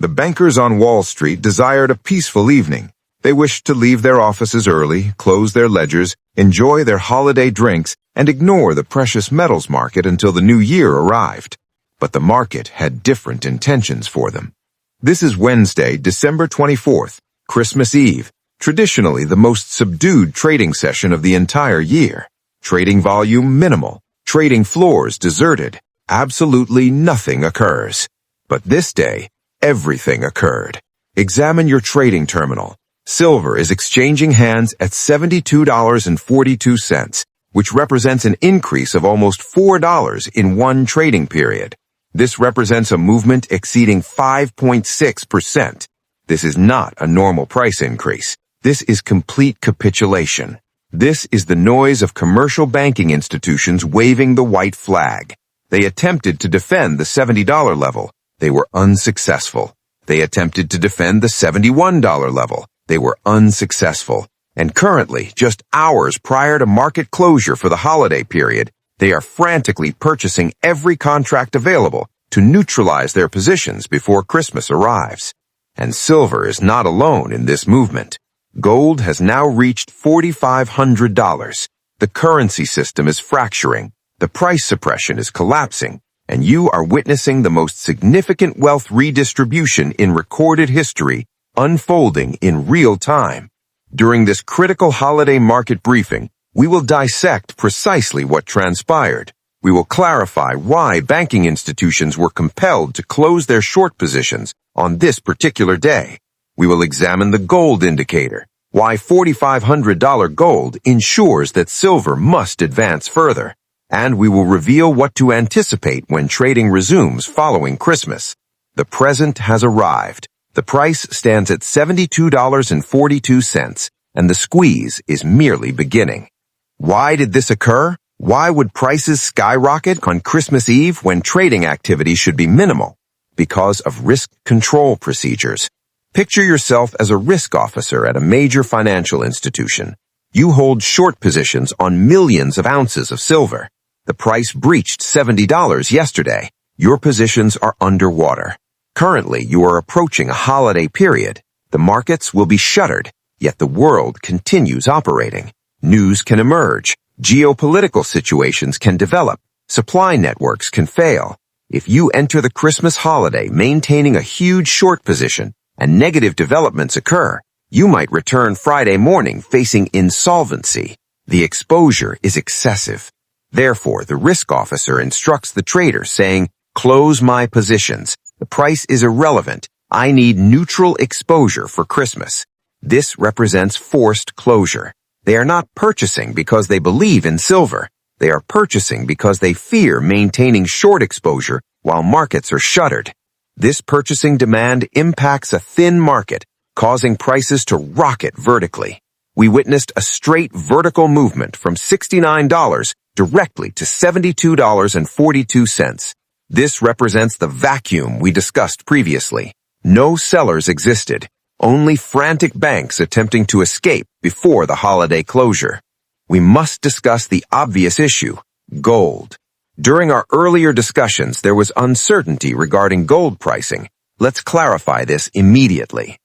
The bankers on Wall Street desired a peaceful evening. They wished to leave their offices early, close their ledgers, enjoy their holiday drinks, and ignore the precious metals market until the new year arrived. But the market had different intentions for them. This is Wednesday, December 24th, Christmas Eve, traditionally the most subdued trading session of the entire year. Trading volume minimal, trading floors deserted. Absolutely nothing occurs. But this day, everything occurred. Examine your trading terminal. Silver is exchanging hands at $72.42, which represents an increase of almost $4 in one trading period. This represents a movement exceeding 5.6%. This is not a normal price increase. This is complete capitulation. This is the noise of commercial banking institutions waving the white flag. They attempted to defend the $70 level. They were unsuccessful. They attempted to defend the $71 level. They were unsuccessful. And currently, just hours prior to market closure for the holiday period, they are frantically purchasing every contract available to neutralize their positions before Christmas arrives. And silver is not alone in this movement. Gold has now reached $4,500. The currency system is fracturing. The price suppression is collapsing. And you are witnessing the most significant wealth redistribution in recorded history unfolding in real time. During this critical holiday market briefing, we will dissect precisely what transpired. We will clarify why banking institutions were compelled to close their short positions on this particular day. We will examine the gold indicator, why $4,500 gold ensures that silver must advance further. And we will reveal what to anticipate when trading resumes following Christmas. The present has arrived. The price stands at $72.42, and the squeeze is merely beginning. Why did this occur? Why would prices skyrocket on Christmas Eve when trading activity should be minimal? Because of risk control procedures. Picture yourself as a risk officer at a major financial institution. You hold short positions on millions of ounces of silver. The price breached $70 yesterday. Your positions are underwater. Currently, you are approaching a holiday period. The markets will be shuttered, yet the world continues operating. News can emerge. Geopolitical situations can develop. Supply networks can fail. If you enter the Christmas holiday maintaining a huge short position and negative developments occur, you might return Friday morning facing insolvency. The exposure is excessive. Therefore, the risk officer instructs the trader saying, "Close my positions. The price is irrelevant. I need neutral exposure for Christmas." This represents forced closure. They are not purchasing because they believe in silver. They are purchasing because they fear maintaining short exposure while markets are shuttered. This purchasing demand impacts a thin market, causing prices to rocket vertically. We witnessed a straight vertical movement from $69 directly to $72.42. This represents the vacuum we discussed previously. No sellers existed, only frantic banks attempting to escape before the holiday closure. We must discuss the obvious issue, gold. During our earlier discussions, there was uncertainty regarding gold pricing. Let's clarify this immediately.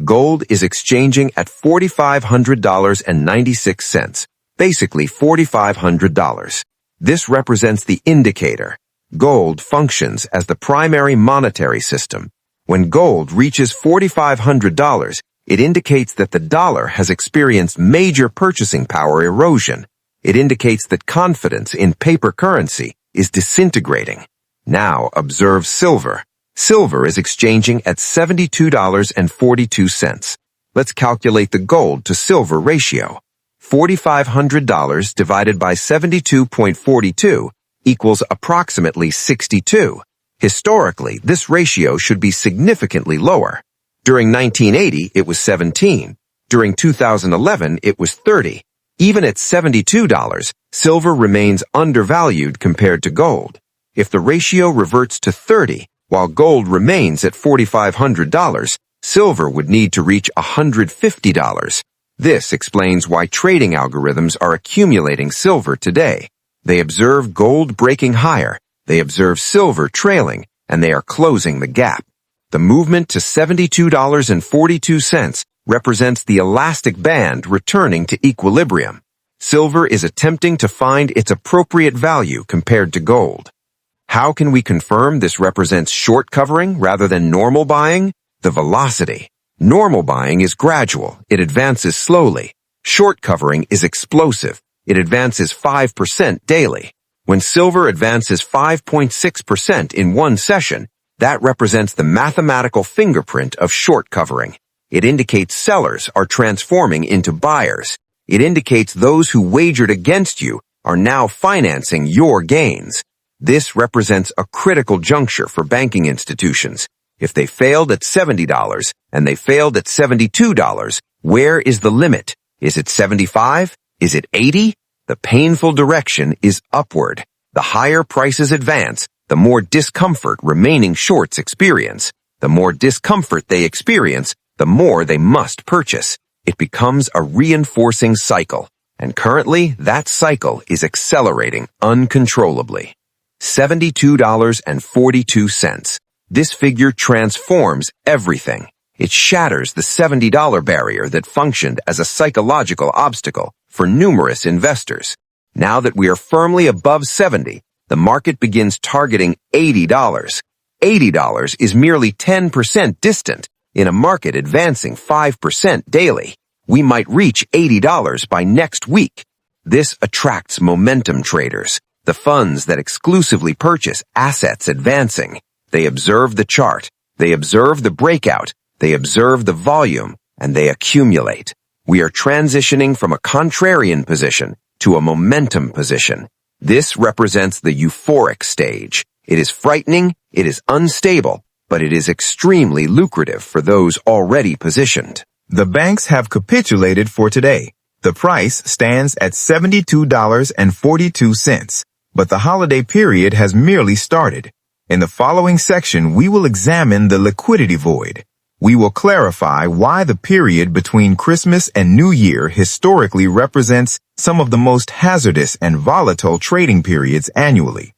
Gold is exchanging at $4,500.96, basically $4,500. This represents the indicator. Gold functions as the primary monetary system. When gold reaches $4,500, it indicates that the dollar has experienced major purchasing power erosion. It indicates that confidence in paper currency is disintegrating. Now observe silver. Silver is exchanging at $72.42. Let's calculate the gold to silver ratio. $4,500 divided by 72.42 equals approximately 62. Historically, this ratio should be significantly lower. During 1980, it was 17. During 2011, it was 30. Even at $72, silver remains undervalued compared to gold. If the ratio reverts to 30, while gold remains at $4,500, silver would need to reach $150. This explains why trading algorithms are accumulating silver today. They observe gold breaking higher, they observe silver trailing, and they are closing the gap. The movement to $72.42 represents the elastic band returning to equilibrium. Silver is attempting to find its appropriate value compared to gold. How can we confirm this represents short covering rather than normal buying? The velocity. Normal buying is gradual. It advances slowly. Short covering is explosive. It advances 5% daily. When silver advances 5.6% in one session, that represents the mathematical fingerprint of short covering. It indicates sellers are transforming into buyers. It indicates those who wagered against you are now financing your gains. This represents a critical juncture for banking institutions. If they failed at $70 and they failed at $72, where is the limit? Is it 75? Is it 80? The painful direction is upward. The higher prices advance, the more discomfort remaining shorts experience. The more discomfort they experience, the more they must purchase. It becomes a reinforcing cycle, and currently that cycle is accelerating uncontrollably. $72.42. This figure transforms everything. It shatters the $70 barrier that functioned as a psychological obstacle for numerous investors. Now that we are firmly above 70, the market begins targeting $80. $80 is merely 10% distant in a market advancing 5% daily. We might reach $80 by next week. This attracts momentum traders, the funds that exclusively purchase assets advancing. They observe the chart, they observe the breakout, they observe the volume, and they accumulate. We are transitioning from a contrarian position to a momentum position. This represents the euphoric stage. It is frightening, it is unstable, but it is extremely lucrative for those already positioned. The banks have capitulated for today. The price stands at $72.42, but the holiday period has merely started. In the following section, we will examine the liquidity void. We will clarify why the period between Christmas and New Year historically represents some of the most hazardous and volatile trading periods annually.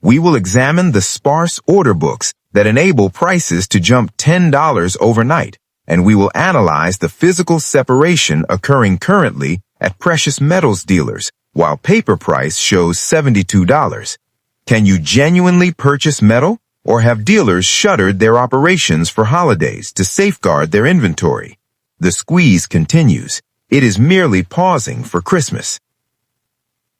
We will examine the sparse order books that enable prices to jump $10 overnight, and we will analyze the physical separation occurring currently at precious metals dealers, while paper price shows $72. Can you genuinely purchase metal, or have dealers shuttered their operations for holidays to safeguard their inventory? The squeeze continues. It is merely pausing for Christmas.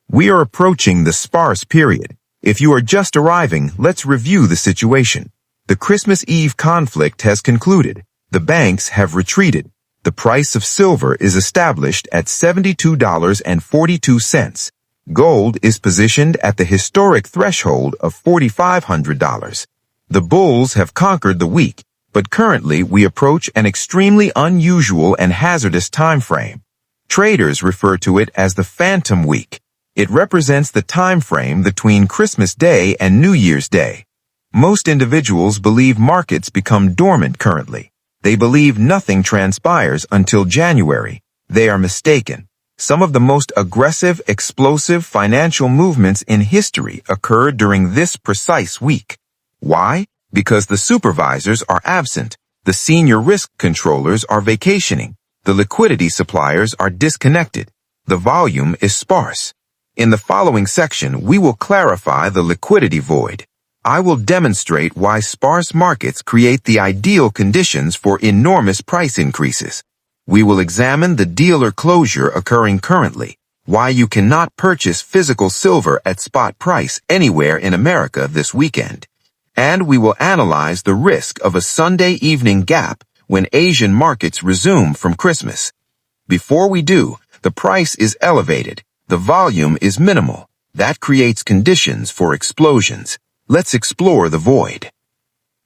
We are approaching the sparse period. If you are just arriving, let's review the situation. The Christmas Eve conflict has concluded. The banks have retreated. The price of silver is established at $72.42. Gold is positioned at the historic threshold of $4,500. The bulls have conquered the weak, but currently we approach an extremely unusual and hazardous time frame. Traders refer to it as the Phantom Week. It represents the time frame between Christmas Day and New Year's Day. Most individuals believe markets become dormant currently. They believe nothing transpires until January. They are mistaken. Some of the most aggressive, explosive financial movements in history occur during this precise week. Why? Because the supervisors are absent. The senior risk controllers are vacationing. The liquidity suppliers are disconnected. The volume is sparse. In the following section, we will clarify the liquidity void. I will demonstrate why sparse markets create the ideal conditions for enormous price increases. We will examine the dealer closure occurring currently, why you cannot purchase physical silver at spot price anywhere in America this weekend. And we will analyze the risk of a Sunday evening gap when Asian markets resume from Christmas. Before we do, the price is elevated. The volume is minimal. That creates conditions for explosions. Let's explore the void.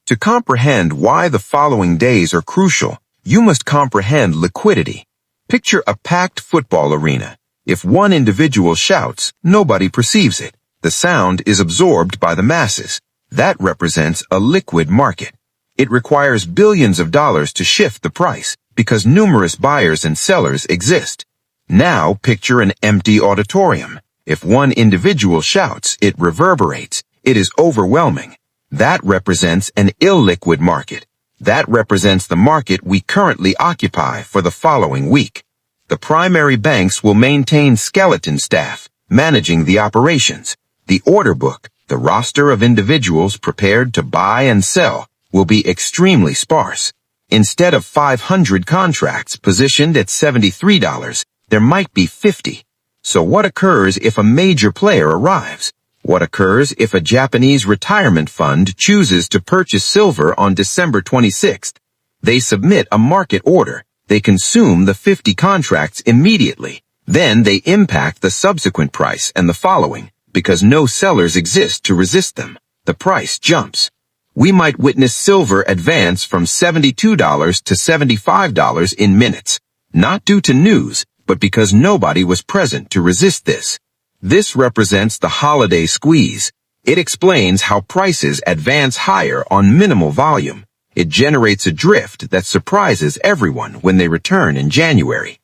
To comprehend why the following days are crucial, you must comprehend liquidity. Picture a packed football arena. If one individual shouts, nobody perceives it. The sound is absorbed by the masses. That represents a liquid market. It requires billions of dollars to shift the price because numerous buyers and sellers exist. Now picture an empty auditorium. If one individual shouts, it reverberates. It is overwhelming. That represents an illiquid market. That represents the market we currently occupy for the following week. The primary banks will maintain skeleton staff, managing the operations. The order book, the roster of individuals prepared to buy and sell, will be extremely sparse. Instead of 500 contracts positioned at $73, there might be 50. So what occurs if a major player arrives? What occurs if a Japanese retirement fund chooses to purchase silver on December 26th? They submit a market order. They consume the 50 contracts immediately. Then they impact the subsequent price and the following, because no sellers exist to resist them. The price jumps. We might witness silver advance from $72 to $75 in minutes, not due to news, but because nobody was present to resist this. This represents the holiday squeeze. It explains how prices advance higher on minimal volume. It generates a drift that surprises everyone when they return in January.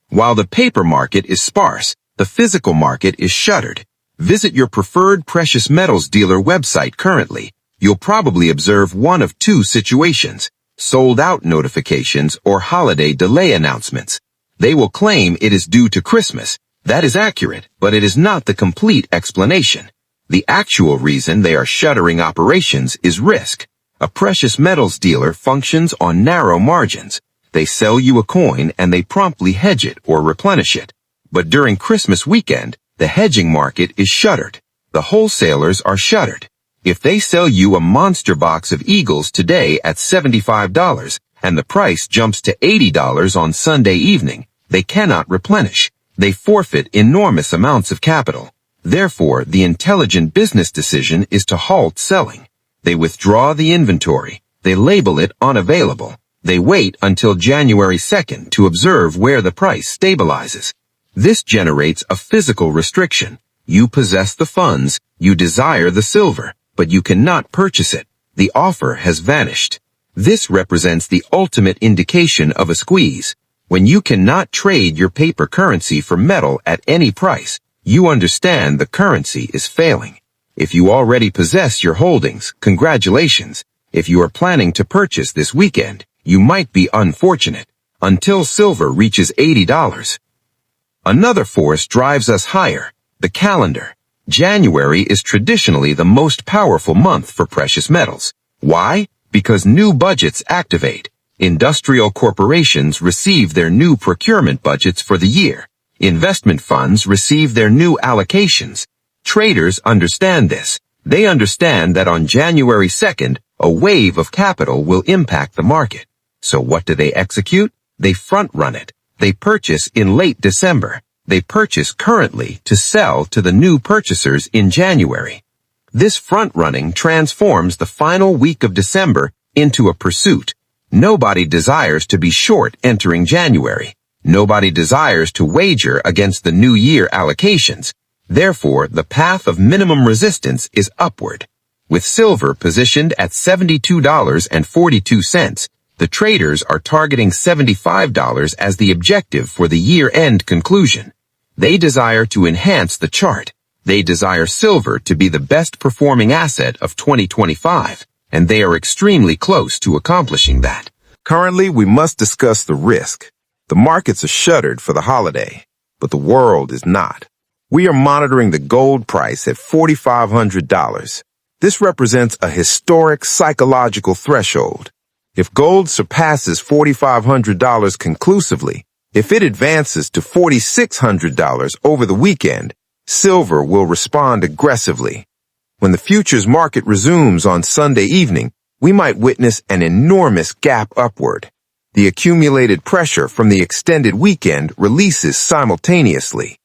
While the paper market is sparse, the physical market is shuttered. Visit your preferred precious metals dealer website currently. You'll probably observe one of two situations: sold-out notifications or holiday delay announcements. They will claim it is due to Christmas. That is accurate, but it is not the complete explanation. The actual reason they are shuttering operations is risk. A precious metals dealer functions on narrow margins. They sell you a coin and they promptly hedge it or replenish it. But during Christmas weekend, the hedging market is shuttered. The wholesalers are shuttered. If they sell you a monster box of Eagles today at $75 and the price jumps to $80 on Sunday evening, they cannot replenish. They forfeit enormous amounts of capital. Therefore, the intelligent business decision is to halt selling. They withdraw the inventory. They label it unavailable. They wait until January 2nd to observe where the price stabilizes. This generates a physical restriction. You possess the funds, you desire the silver, but you cannot purchase it. The offer has vanished. This represents the ultimate indication of a squeeze. When you cannot trade your paper currency for metal at any price, you understand the currency is failing. If you already possess your holdings, congratulations. If you are planning to purchase this weekend, you might be unfortunate until silver reaches $80. Another force drives us higher: the calendar. January is traditionally the most powerful month for precious metals. Why? Because new budgets activate. Industrial corporations receive their new procurement budgets for the year. Investment funds receive their new allocations. Traders understand this. They understand that on January 2nd, a wave of capital will impact the market. So what do they execute? They front-run it. They purchase in late December. They purchase currently to sell to the new purchasers in January. This front-running transforms the final week of December into a pursuit. Nobody desires to be short entering January. Nobody desires to wager against the new year allocations. Therefore, the path of minimum resistance is upward. With silver positioned at $72.42, the traders are targeting $75 as the objective for the year-end conclusion. They desire to enhance the chart. They desire silver to be the best performing asset of 2025, and they are extremely close to accomplishing that. Currently, we must discuss the risk. The markets are shuttered for the holiday, but the world is not. We are monitoring the gold price at $4,500. This represents a historic psychological threshold. If gold surpasses $4,500 conclusively, if it advances to $4,600 over the weekend, silver will respond aggressively. When the futures market resumes on Sunday evening, we might witness an enormous gap upward. The accumulated pressure from the extended weekend releases simultaneously.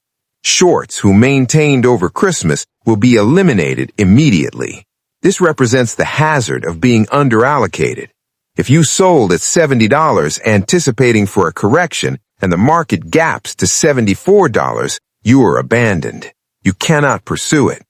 Shorts who maintained over Christmas will be eliminated immediately. This represents the hazard of being underallocated. If you sold at $70 anticipating for a correction and the market gaps to $74, you are abandoned. You cannot pursue it.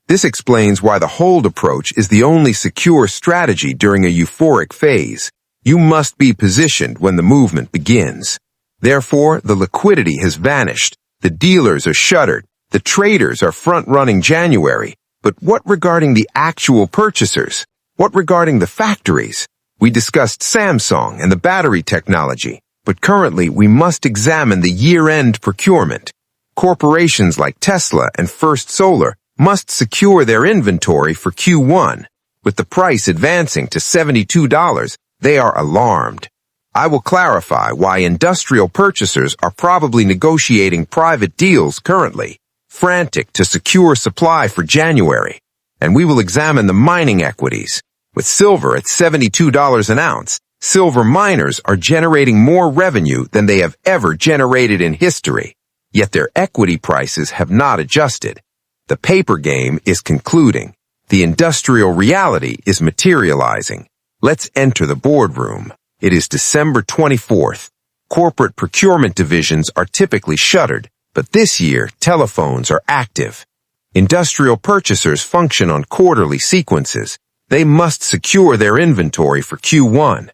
This explains why the hold approach is the only secure strategy during a euphoric phase. You must be positioned when the movement begins. Therefore, the liquidity has vanished. The dealers are shuttered. The traders are front-running January. But what regarding the actual purchasers? What regarding the factories? We discussed Samsung and the battery technology, but currently we must examine the year-end procurement. Corporations like Tesla and First Solar must secure their inventory for Q1. With the price advancing to $72, they are alarmed. I will clarify why industrial purchasers are probably negotiating private deals currently, frantic to secure supply for January. And we will examine the mining equities. With silver at $72 an ounce, silver miners are generating more revenue than they have ever generated in history. Yet their equity prices have not adjusted. The paper game is concluding. The industrial reality is materializing. Let's enter the boardroom. It is December 24th. Corporate procurement divisions are typically shuttered, but this year telephones are active. Industrial purchasers function on quarterly sequences. They must secure their inventory for Q1.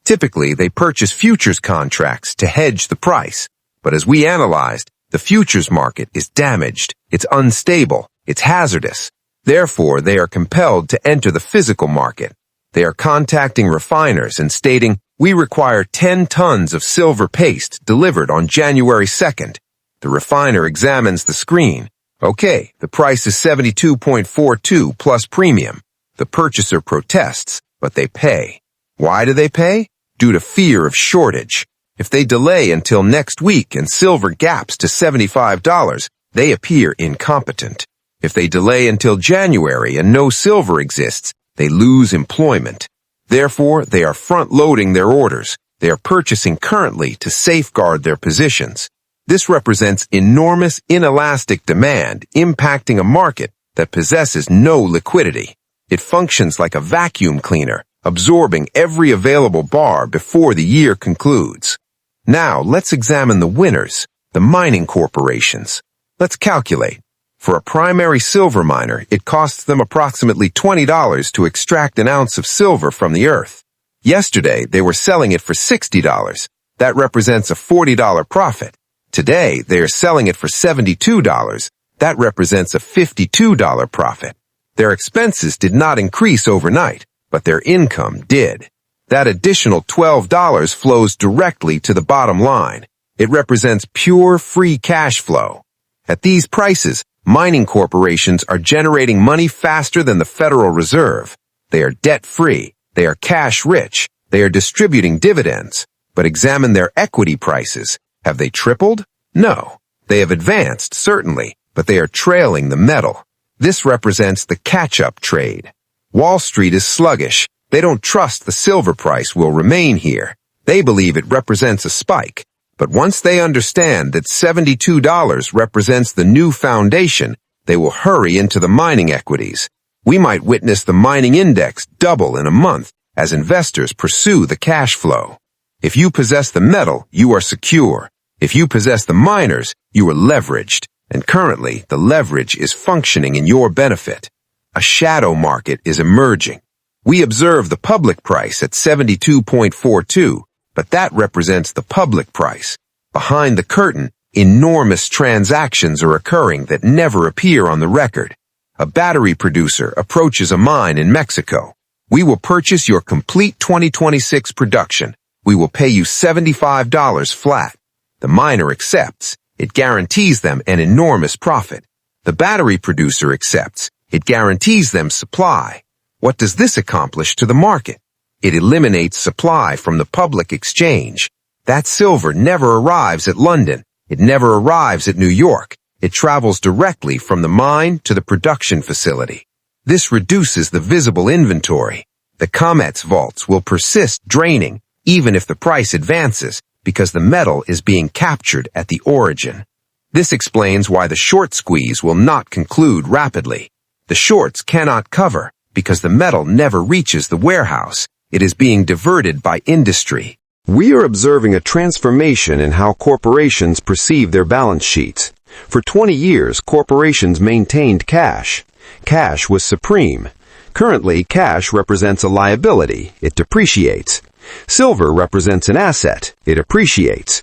Typically, they purchase futures contracts to hedge the price. But as we analyzed, the futures market is damaged, it's unstable, it's hazardous. Therefore, they are compelled to enter the physical market. They are contacting refiners and stating, "We require 10 tons of silver paste delivered on January 2nd. The refiner examines the screen. Okay, the price is 72.42 plus premium. The purchaser protests, but they pay. Why do they pay? Due to fear of shortage. If they delay until next week and silver gaps to $75, they appear incompetent. If they delay until January and no silver exists, they lose employment. Therefore, they are front-loading their orders. They are purchasing currently to safeguard their positions. This represents enormous inelastic demand impacting a market that possesses no liquidity. It functions like a vacuum cleaner, absorbing every available bar before the year concludes. Now, let's examine the winners, the mining corporations. Let's calculate. For a primary silver miner, it costs them approximately $20 to extract an ounce of silver from the earth. Yesterday, they were selling it for $60. That represents a $40 profit. Today, they are selling it for $72. That represents a $52 profit. Their expenses did not increase overnight, but their income did. That additional $12 flows directly to the bottom line. It represents pure free cash flow. At these prices, mining corporations are generating money faster than the Federal Reserve. They are debt-free. They are cash-rich. They are distributing dividends. But examine their equity prices. Have they tripled? No. They have advanced, certainly, but they are trailing the metal. This represents the catch-up trade. Wall Street is sluggish. They don't trust the silver price will remain here. They believe it represents a spike. But once they understand that $72 represents the new foundation, they will hurry into the mining equities. We might witness the mining index double in a month as investors pursue the cash flow. If you possess the metal, you are secure. If you possess the miners, you are leveraged. And currently, the leverage is functioning in your benefit. A shadow market is emerging. We observe the public price at 72.42, but that represents the public price. Behind the curtain, enormous transactions are occurring that never appear on the record. A battery producer approaches a mine in Mexico. We will purchase your complete 2026 production. We will pay you $75 flat. The miner accepts. It guarantees them an enormous profit. The battery producer accepts. It guarantees them supply. What does this accomplish to the market? It eliminates supply from the public exchange. That silver never arrives at London. It never arrives at New York. It travels directly from the mine to the production facility. This reduces the visible inventory. The COMEX vaults will persist draining even if the price advances because the metal is being captured at the origin. This explains why the short squeeze will not conclude rapidly. The shorts cannot cover because the metal never reaches the warehouse. It is being diverted by industry. We are observing a transformation in how corporations perceive their balance sheets. For 20 years, corporations maintained cash. Cash was supreme. Currently, cash represents a liability. It depreciates. Silver represents an asset. It appreciates.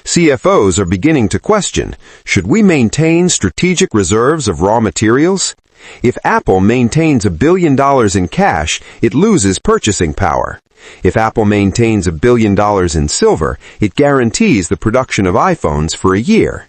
CFOs are beginning to question, should we maintain strategic reserves of raw materials? If Apple maintains $1 billion in cash, it loses purchasing power. If Apple maintains $1 billion in silver, it guarantees the production of iPhones for a year.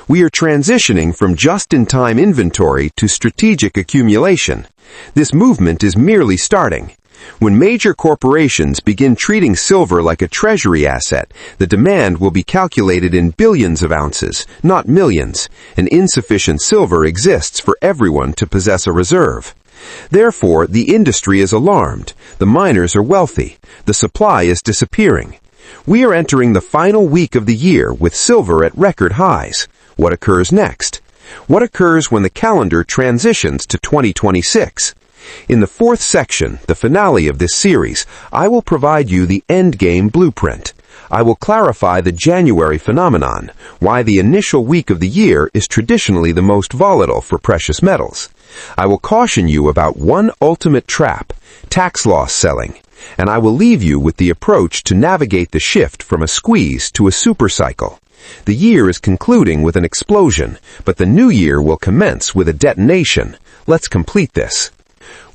We are transitioning from just-in-time inventory to strategic accumulation. This movement is merely starting. When major corporations begin treating silver like a treasury asset, the demand will be calculated in billions of ounces, not millions, and insufficient silver exists for everyone to possess a reserve. Therefore, the industry is alarmed. The miners are wealthy. The supply is disappearing. We are entering the final week of the year with silver at record highs. What occurs next? What occurs when the calendar transitions to 2026? In the fourth section, the finale of this series, I will provide you the endgame blueprint. I will clarify the January phenomenon, why the initial week of the year is traditionally the most volatile for precious metals. I will caution you about one ultimate trap, tax loss selling, and I will leave you with the approach to navigate the shift from a squeeze to a supercycle. The year is concluding with an explosion, but the new year will commence with a detonation. Let's complete this.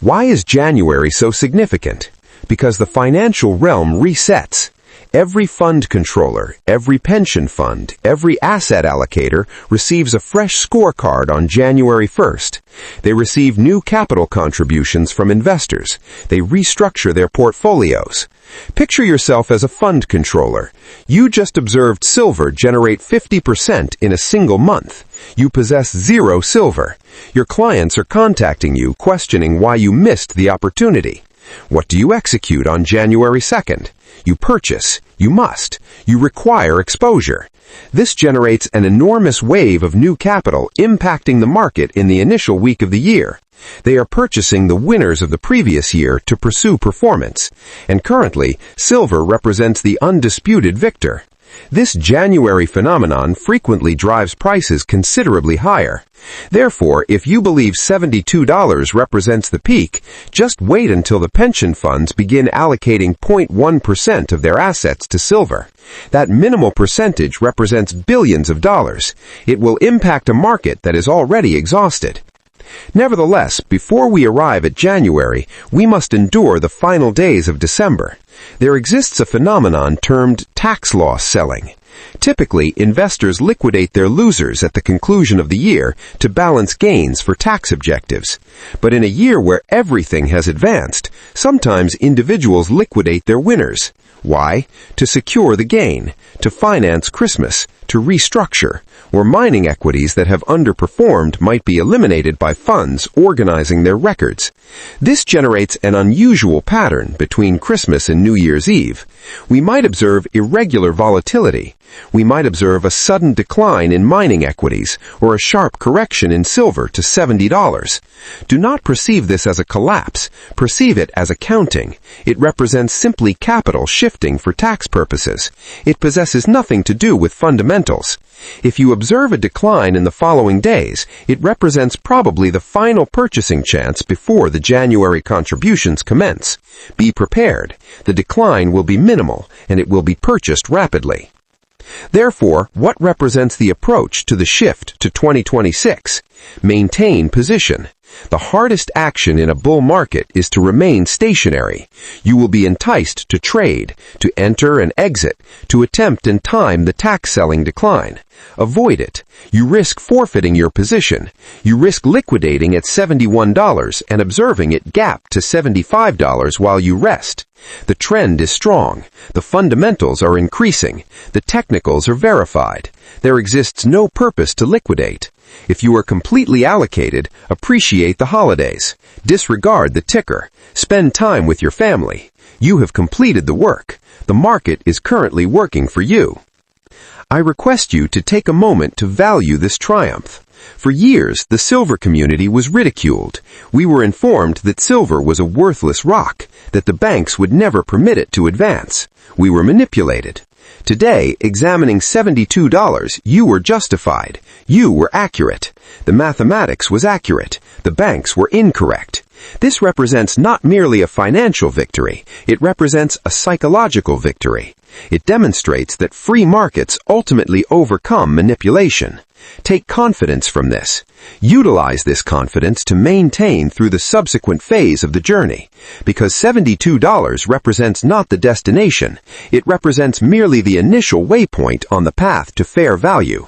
Why is January so significant? Because the financial realm resets. Every fund controller, every pension fund, every asset allocator receives a fresh scorecard on January 1st. They receive new capital contributions from investors. They restructure their portfolios. Picture yourself as a fund controller. You just observed silver generate 50% in a single month. You possess zero silver. Your clients are contacting you, questioning why you missed the opportunity. What do you execute on January 2nd? You purchase. You must. You require exposure. This generates an enormous wave of new capital impacting the market in the initial week of the year. They are purchasing the winners of the previous year to pursue performance. And currently, silver represents the undisputed victor. This January phenomenon frequently drives prices considerably higher. Therefore, if you believe $72 represents the peak, just wait until the pension funds begin allocating 0.1% of their assets to silver. That minimal percentage represents billions of dollars. It will impact a market that is already exhausted. Nevertheless, before we arrive at January, we must endure the final days of December. There exists a phenomenon termed tax loss selling. Typically, investors liquidate their losers at the conclusion of the year to balance gains for tax objectives. But in a year where everything has advanced, sometimes individuals liquidate their winners. Why? To secure the gain, to finance Christmas, to restructure, or mining equities that have underperformed might be eliminated by funds organizing their records. This generates an unusual pattern between Christmas and New Year's Eve. We might observe irregular volatility. We might observe a sudden decline in mining equities or a sharp correction in silver to $70. Do not perceive this as a collapse. Perceive it as accounting. It represents simply capital shifting for tax purposes. It possesses nothing to do with fundamentals. If you observe a decline in the following days, it represents probably the final purchasing chance before the January contributions commence. Be prepared. The decline will be minimal, and it will be purchased rapidly. Therefore, what represents the approach to the shift to 2026? Maintain position. The hardest action in a bull market is to remain stationary. You will be enticed to trade, to enter and exit, to attempt and time the tax-selling decline. Avoid it. You risk forfeiting your position. You risk liquidating at $71 and observing it gap to $75 while you rest. The trend is strong. The fundamentals are increasing. The technicals are verified. There exists no purpose to liquidate. If you are completely allocated, appreciate the holidays. Disregard the ticker. Spend time with your family. You have completed the work. The market is currently working for you. I request you to take a moment to value this triumph. For years, the silver community was ridiculed. We were informed that silver was a worthless rock, that the banks would never permit it to advance. We were manipulated. Today, examining $72, you were justified. You were accurate. The mathematics was accurate. The banks were incorrect. This represents not merely a financial victory, it represents a psychological victory. It demonstrates that free markets ultimately overcome manipulation. Take confidence from this. Utilize this confidence to maintain through the subsequent phase of the journey, because $72 represents not the destination, it represents merely the initial waypoint on the path to fair value.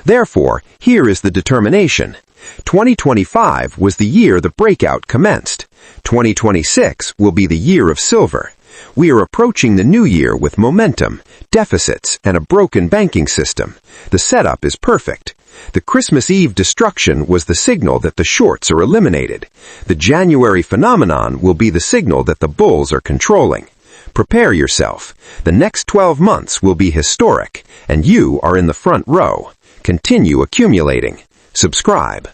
Therefore, here is the determination. 2025 was the year the breakout commenced. 2026 will be the year of silver. We are approaching the new year with momentum, deficits, and a broken banking system. The setup is perfect. The Christmas Eve destruction was the signal that the shorts are eliminated. The January phenomenon will be the signal that the bulls are controlling. Prepare yourself. The next 12 months will be historic, and you are in the front row. Continue accumulating. Subscribe.